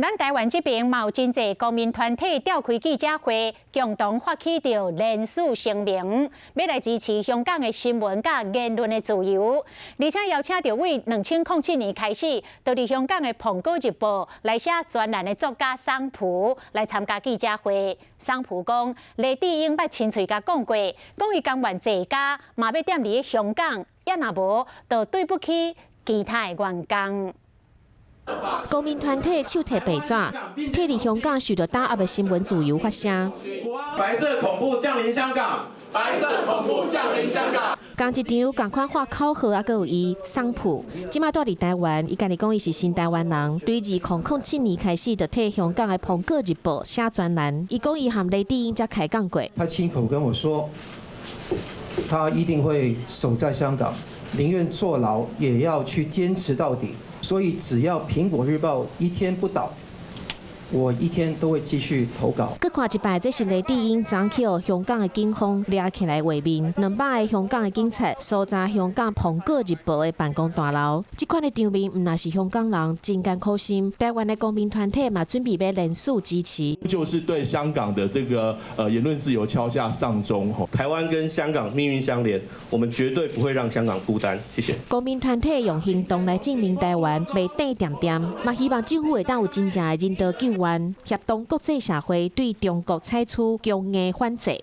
咱台湾这边嘛有真济公民团体召开记者会，共同发起着联署声明，要来支持香港的新闻甲言论的自由，而且邀请着为2007年开始，就伫香港的《苹果日报》来写专栏的作家桑普来参加记者会。桑普讲，黎智英捌亲嘴甲讲过，讲伊甘愿坐家，嘛要踮伫香港，也若无，就对不起其他的员工。 公民团体手提白纸，替伫香港受到打压的新闻自由发声。白色恐怖降临香港！白色恐怖降临香港！同一场同款画口号啊，佮有伊桑普，即马住伫台湾，伊家己讲伊是新台湾人。对2007年开始，就替香港的《苹果日报》写专栏。伊讲伊和黎智英才开讲过。他亲口跟我说，他一定会守在香港，宁愿坐牢也要去坚持到底。 所以，只要《苹果日报》一天不倒，我一天都会继续投稿。佮看一摆，这是黎智英昨去香港的警方抓起来画面，200个香港的警察搜查香港《苹果日报》的办公大楼。这款的场面，唔那是香港人真艰苦心，台湾的公民团体嘛，准备要联署支持。就是对香港的这个言论自由敲下丧钟。台湾跟香港命运相连，我们绝对不会让香港孤单。谢谢。公民团体用行动来证明台湾袂底点点，嘛希望政府会当有真正的人道救援，协同国际社会对中国采取强硬反制。